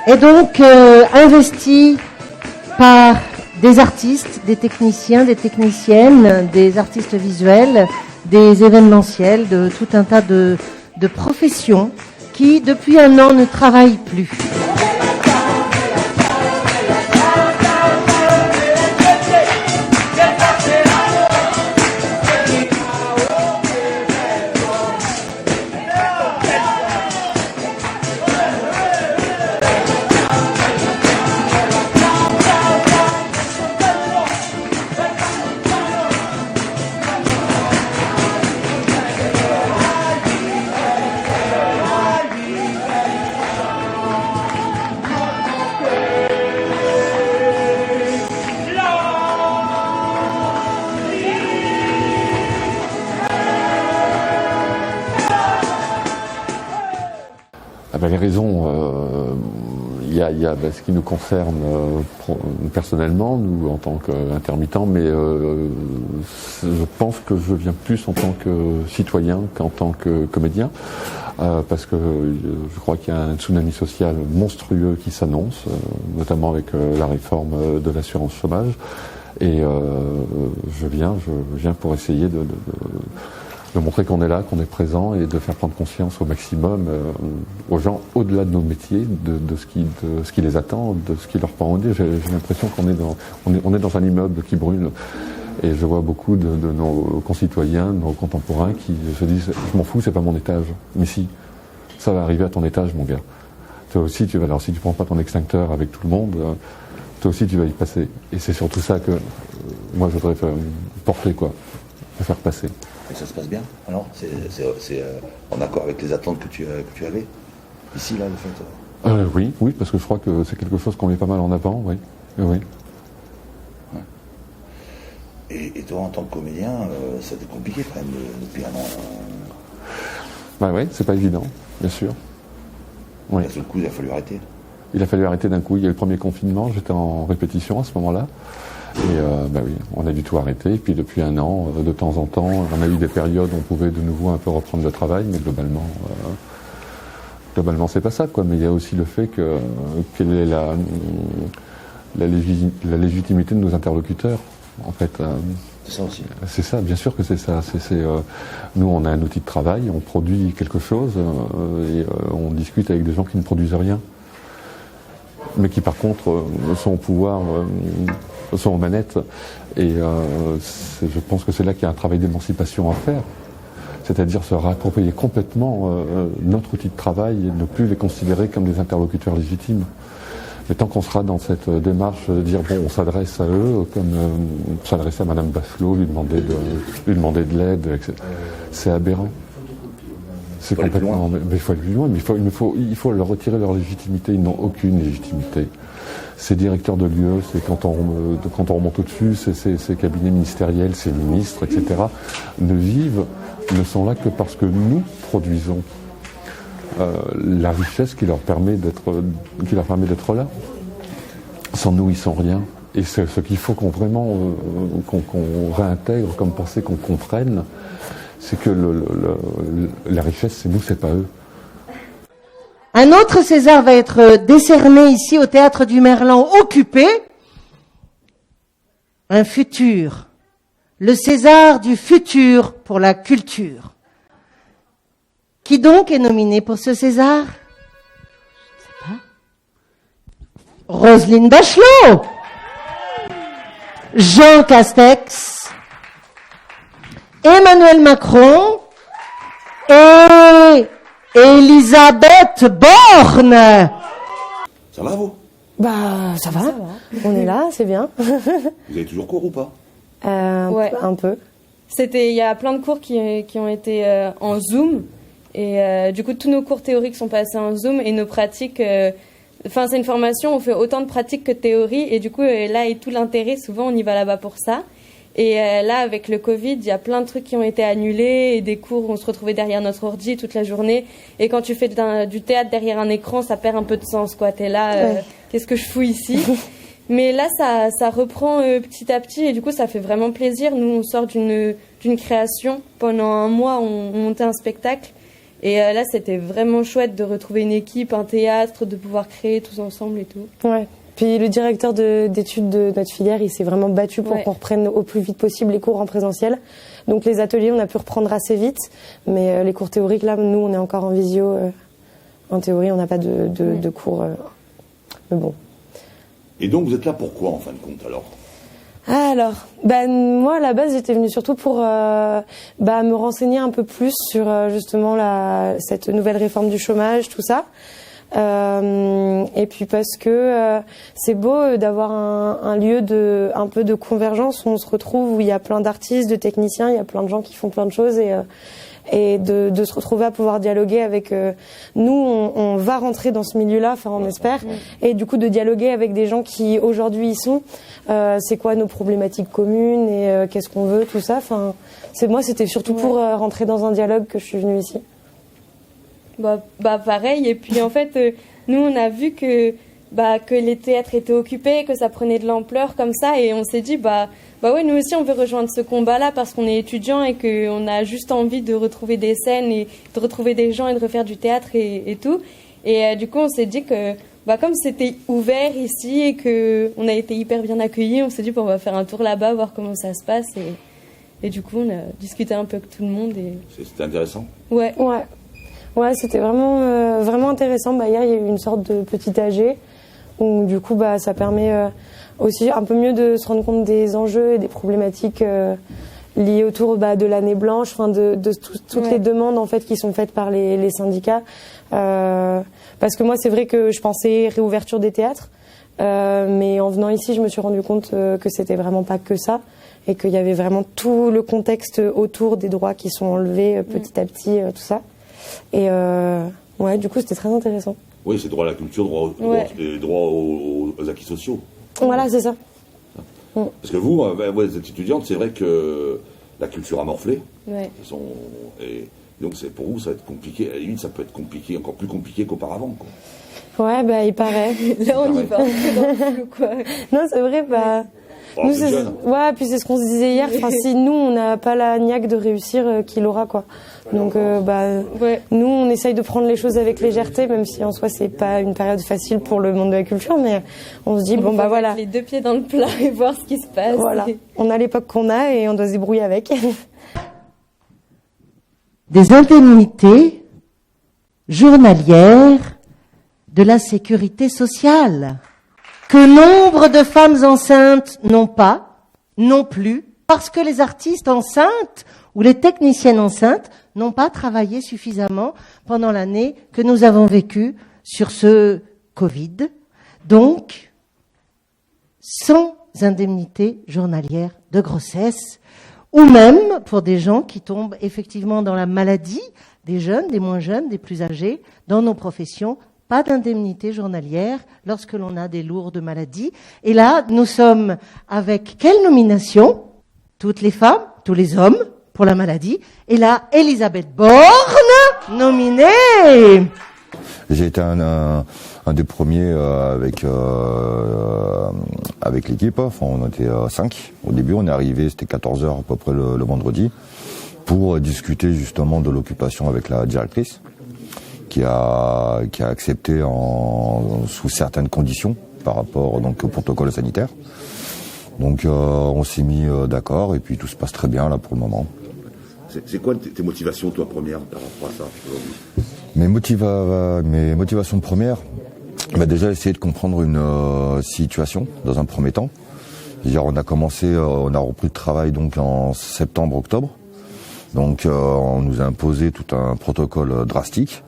Et donc, investi par des artistes, des techniciens, des techniciennes, des artistes visuels, des événementiels, de tout un tas de professions qui, depuis un an, ne travaillent plus. Les raisons, il y a ce qui nous concerne personnellement, nous en tant qu'intermittents, mais je pense que je viens plus en tant que citoyen qu'en tant que comédien, parce que je crois qu'il y a un tsunami social monstrueux qui s'annonce, notamment avec la réforme de l'assurance chômage, et je viens pour essayer de montrer qu'on est là, qu'on est présent et de faire prendre conscience au maximum aux gens, au-delà de nos métiers, de ce qui les attend, de ce qui leur prend au nez. J'ai l'impression qu'on est dans un immeuble qui brûle et je vois beaucoup de nos concitoyens, de nos contemporains qui se disent « je m'en fous, c'est pas mon étage ». Mais si, ça va arriver à ton étage, mon gars. Toi aussi, alors si tu prends pas ton extincteur avec tout le monde, toi aussi tu vas y passer. Et c'est surtout ça que moi je voudrais porter, quoi, faire passer. Et ça se passe bien, alors c'est en accord avec les attentes que tu avais ici, là, le fait Oui, parce que je crois que c'est quelque chose qu'on met pas mal en avant, oui. Oui. Ouais. Et toi, en tant que comédien, ça a été compliqué quand même depuis un an. Oui, c'est pas évident, bien sûr. Oui. D'un seul coup, il a fallu arrêter. Il a fallu arrêter d'un coup. Il y a eu le premier confinement, j'étais en répétition à ce moment-là. Et oui, on a du tout arrêté. Et puis depuis un an, de temps en temps, on a eu des périodes où on pouvait de nouveau un peu reprendre le travail, mais globalement c'est pas ça, quoi. Mais il y a aussi le fait quelle est la légitimité de nos interlocuteurs, en fait. C'est ça aussi. C'est ça, bien sûr que c'est ça. Nous, on a un outil de travail, on produit quelque chose et on discute avec des gens qui ne produisent rien, mais qui par contre sont au pouvoir, sont aux manettes. Et je pense que c'est là qu'il y a un travail d'émancipation à faire. C'est-à-dire se réapproprier complètement notre outil de travail et ne plus les considérer comme des interlocuteurs légitimes. Mais tant qu'on sera dans cette démarche de dire bon, on s'adresse à eux, comme s'adresser à Madame Bachelot, lui demander de l'aide, etc. C'est aberrant. C'est complètement. Mais il faut aller plus loin. Mais il faut leur retirer leur légitimité. Ils n'ont aucune légitimité. Ces directeurs de lieux, c'est quand on remonte au-dessus, ces cabinets ministériels, ces ministres, etc. ne sont là que parce que nous produisons la richesse qui leur permet d'être là. Sans nous, ils sont rien. Et c'est ce qu'il faut qu'on réintègre comme pensée, qu'on comprenne, c'est que la richesse, c'est nous, c'est pas eux. Un autre César va être décerné ici au Théâtre du Merlan occupé. Un futur. Le César du futur pour la culture. Qui donc est nominé pour ce César? Je ne sais pas. Roselyne Bachelot, Jean Castex, Emmanuel Macron et Elisabeth Borne. Ça va, vous? Bah, ça va. On est là, c'est bien. Vous avez toujours cours ou pas? Ouais. Un peu. Il y a plein de cours qui ont été en Zoom. Et du coup, tous nos cours théoriques sont passés en Zoom et nos pratiques... c'est une formation, on fait autant de pratiques que de théorie. Et du coup, là est tout l'intérêt. Souvent, on y va là-bas pour ça. Et là, avec le Covid, il y a plein de trucs qui ont été annulés et des cours où on se retrouvait derrière notre ordi toute la journée. Et quand tu fais du théâtre derrière un écran, ça perd un peu de sens, quoi. T'es là, qu'est-ce que je fous ici? Mais là, ça reprend petit à petit et du coup, ça fait vraiment plaisir. Nous, on sort d'une création. Pendant un mois, on montait un spectacle Et là, c'était vraiment chouette de retrouver une équipe, un théâtre, de pouvoir créer tous ensemble et tout. Ouais. Puis le directeur d'études de notre filière, il s'est vraiment battu pour qu'on reprenne au plus vite possible les cours en présentiel. Donc les ateliers, on a pu reprendre assez vite, mais les cours théoriques, là, nous, on est encore en visio. En théorie, on n'a pas de cours. Mais bon. Et donc, vous êtes là pourquoi, en fin de compte, alors ? Alors, moi, à la base, j'étais venue surtout pour me renseigner un peu plus sur justement cette nouvelle réforme du chômage, tout ça. Et puis parce que c'est beau d'avoir un lieu un peu de convergence où on se retrouve, où il y a plein d'artistes, de techniciens, il y a plein de gens qui font plein de choses et de se retrouver à pouvoir dialoguer avec nous, on va rentrer dans ce milieu-là, enfin on espère, et du coup de dialoguer avec des gens qui aujourd'hui y sont, c'est quoi nos problématiques communes et qu'est-ce qu'on veut, tout ça. Enfin, moi c'était surtout pour rentrer dans un dialogue que je suis venue ici. Pareil, et puis en fait nous on a vu que les théâtres étaient occupés, que ça prenait de l'ampleur comme ça, et on s'est dit ouais, nous aussi on veut rejoindre ce combat-là parce qu'on est étudiants et qu'on a juste envie de retrouver des scènes et de retrouver des gens et de refaire du théâtre et tout. Et du coup on s'est dit que comme c'était ouvert ici et qu'on a été hyper bien accueillis, on s'est dit on va faire un tour là-bas, voir comment ça se passe, et du coup on a discuté un peu avec tout le monde. C'était intéressant ? Ouais, c'était vraiment, vraiment intéressant. Hier, il y a eu une sorte de petit AG où, du coup, ça permet aussi un peu mieux de se rendre compte des enjeux et des problématiques liées autour de l'année blanche, enfin de toutes les demandes en fait qui sont faites par les syndicats. Parce que moi, c'est vrai que je pensais réouverture des théâtres, mais en venant ici, je me suis rendu compte que c'était vraiment pas que ça et qu'il y avait vraiment tout le contexte autour des droits qui sont enlevés petit à petit, tout ça. Et du coup, c'était très intéressant. Oui, c'est droit à la culture, droit aux acquis sociaux. Voilà, c'est ça. Parce que vous êtes étudiante, c'est vrai que la culture a morflé. Ouais. Et donc, pour vous, ça va être compliqué. À la limite, ça peut être compliqué, encore plus compliqué qu'auparavant, quoi. Ouais, il paraît. Là, on y va. Quoi. Non, c'est vrai, nous, puis c'est ce qu'on se disait hier. Enfin, si nous, on n'a pas la niaque de réussir, qui l'aura, quoi. Donc, nous, on essaye de prendre les choses avec légèreté, même si en soi, c'est pas une période facile pour le monde de la culture, mais on se dit, voilà. Mettre les deux pieds dans le plat et voir ce qui se passe. Voilà. On a l'époque qu'on a et on doit se débrouiller avec. Des indemnités journalières de la sécurité sociale que nombre de femmes enceintes n'ont pas, non plus, parce que les artistes enceintes ou les techniciennes enceintes n'ont pas travaillé suffisamment pendant l'année que nous avons vécue sur ce Covid. Donc, sans indemnité journalière de grossesse, ou même pour des gens qui tombent effectivement dans la maladie, des jeunes, des moins jeunes, des plus âgés, dans nos professions, pas d'indemnité journalière lorsque l'on a des lourdes maladies. Et là, nous sommes avec quelle nomination ? Toutes les femmes, tous les hommes pour la maladie. Et là, Elisabeth Borne, nominée. J'ai été un des premiers avec l'équipe. Enfin, on était 5. Au début, on est arrivé, c'était 14h à peu près le vendredi, pour discuter justement de l'occupation avec la directrice, qui a accepté sous certaines conditions par rapport donc au protocole sanitaire. Donc on s'est mis d'accord et puis tout se passe très bien là pour le moment. C'est quoi tes motivations, toi, premières par rapport à ça aujourd'hui ? Mes motivations premières, déjà essayer de comprendre une situation dans un premier temps. On a repris le travail donc en septembre-octobre. Donc on nous a imposé tout un protocole drastique.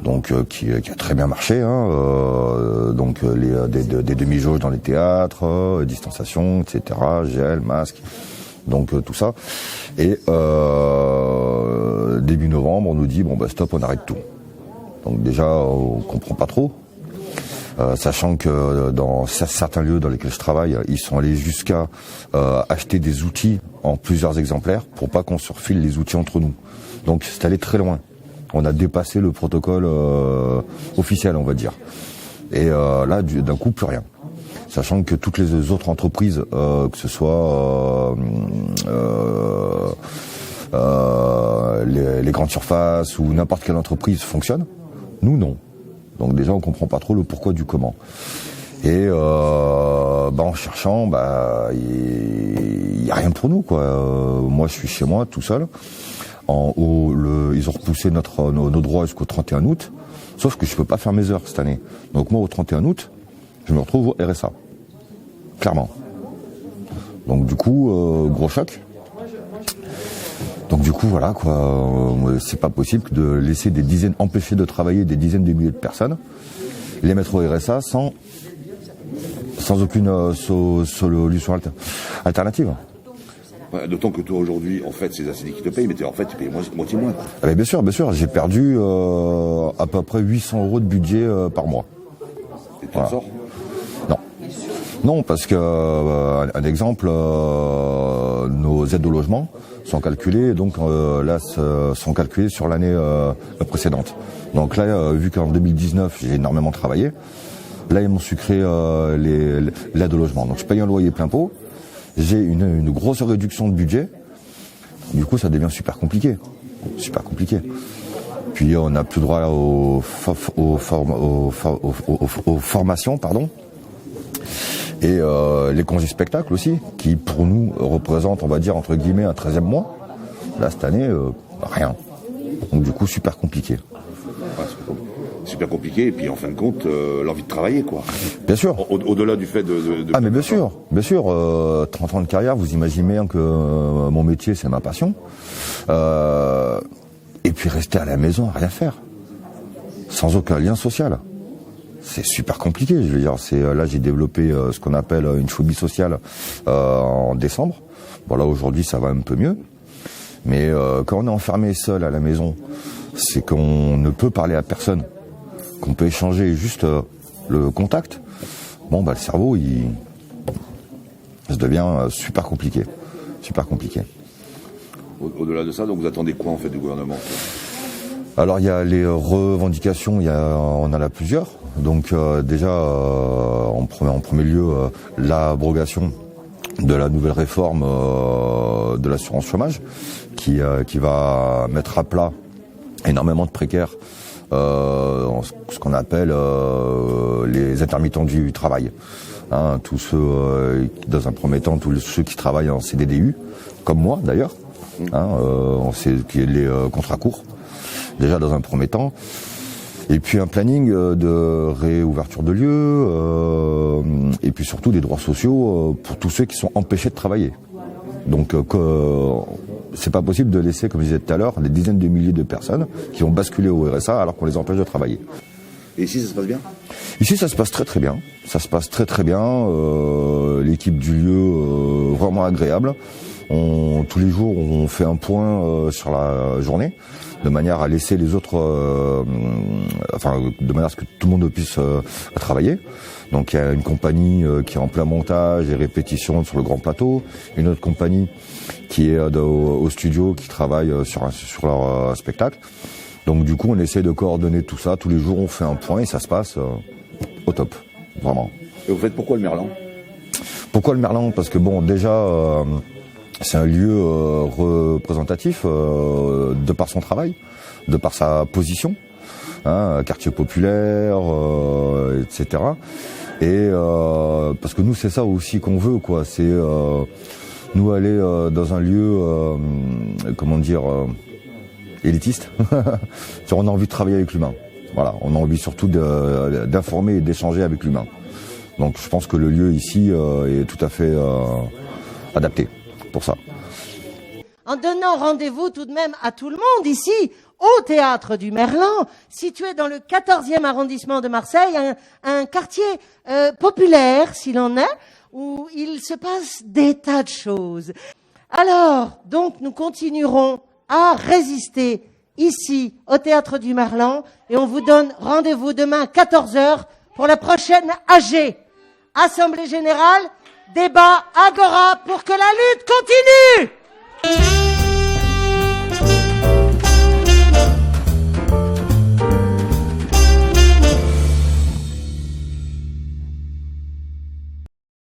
Donc qui a très bien marché, des demi-jauges dans les théâtres, distanciation, etc., gel, masque, donc tout ça. Et début novembre, on nous dit stop, on arrête tout. Donc déjà, on comprend pas trop, sachant que dans certains lieux dans lesquels je travaille, ils sont allés jusqu'à acheter des outils en plusieurs exemplaires pour pas qu'on se refile les outils entre nous. Donc c'est allé très loin. On a dépassé le protocole officiel, on va dire. Et là, d'un coup, plus rien. Sachant que toutes les autres entreprises, que ce soit les grandes surfaces ou n'importe quelle entreprise fonctionne. Nous, non. Donc déjà, on comprend pas trop le pourquoi du comment. Et en cherchant, il y a rien pour nous, quoi. Moi, je suis chez moi, tout seul. Ils ont repoussé nos droits jusqu'au 31 août. Sauf que je peux pas faire mes heures cette année. Donc moi, au 31 août, je me retrouve au RSA. Clairement. Donc du coup, gros choc. Donc du coup, voilà, quoi. C'est pas possible de laisser empêcher de travailler des dizaines de milliers de personnes, les mettre au RSA sans aucune solution alternative. Ouais, d'autant que toi aujourd'hui, en fait, c'est ACD qui te paye, mais tu payes moitié moins. Ah ben bien sûr, j'ai perdu à peu près 800 € de budget par mois. Et tu en sors ? Non, parce que un exemple, nos aides au logement sont calculées, donc sont calculées sur l'année précédente. Donc là, vu qu'en 2019 j'ai énormément travaillé, là ils m'ont sucré l'aide au logement. Donc je paye un loyer plein pot, j'ai une grosse réduction de budget. Du coup, ça devient super compliqué. Puis on n'a plus droit aux formations, pardon. Et les congés spectacles aussi, qui pour nous représentent, on va dire, entre guillemets, un 13e mois. Là, cette année, rien. Donc du coup, super compliqué. Ouais, super compliqué, et puis en fin de compte, l'envie de travailler, quoi. Bien sûr. Au-delà du fait de... Ah mais bien sûr. 30 ans de carrière, vous imaginez bien que mon métier, c'est ma passion. Et puis rester à la maison à rien faire. Sans aucun lien social. C'est super compliqué, je veux dire. Là, j'ai développé ce qu'on appelle une phobie sociale en décembre. Bon, là, aujourd'hui, ça va un peu mieux. Mais quand on est enfermé seul à la maison, c'est qu'on ne peut parler à personne, qu'on peut échanger juste le contact. Bon, le cerveau, ça devient super compliqué. Au-delà de ça, donc vous attendez quoi, en fait, du gouvernement ? Alors il y a les revendications, on en a plusieurs. Donc déjà en premier lieu l'abrogation de la nouvelle réforme de l'assurance chômage qui va mettre à plat énormément de précaires, ce qu'on appelle les intermittents du travail. Tous ceux, dans un premier temps, tous ceux qui travaillent en CDDU, comme moi d'ailleurs, on sait qui est les contrats courts. Déjà dans un premier temps, et puis un planning de réouverture de lieux, et puis surtout des droits sociaux pour tous ceux qui sont empêchés de travailler. Donc c'est pas possible de laisser, comme je disais tout à l'heure, des dizaines de milliers de personnes qui vont basculer au RSA alors qu'on les empêche de travailler. Et ici, ça se passe bien ? Ici, ça se passe très très bien. L'équipe du lieu, vraiment agréable. Tous les jours, on fait un point sur la journée, de manière à laisser les autres, de manière à ce que tout le monde puisse travailler. Donc il y a une compagnie qui est en plein montage et répétition sur le grand plateau, une autre compagnie qui est au studio, qui travaille sur leur spectacle. Donc du coup, on essaie de coordonner tout ça. Tous les jours, on fait un point et ça se passe au top, vraiment. Et vous faites pourquoi le Merlan ? Pourquoi le Merlan ? Parce que bon, déjà, c'est un lieu représentatif de par son travail, de par sa position, quartier populaire, etc. Et parce que nous, c'est ça aussi qu'on veut, quoi. C'est nous aller dans un lieu, élitiste. On a envie de travailler avec l'humain. Voilà, on a envie surtout d'informer et d'échanger avec l'humain. Donc je pense que le lieu ici est tout à fait adapté pour ça. En donnant rendez-vous tout de même à tout le monde ici, au Théâtre du Merlan, situé dans le 14e arrondissement de Marseille, un quartier populaire, s'il en est, où il se passe des tas de choses. Alors, donc, nous continuerons à résister ici, au Théâtre du Merlan, et on vous donne rendez-vous demain 14h pour la prochaine AG. Assemblée Générale, débat, agora, pour que la lutte continue!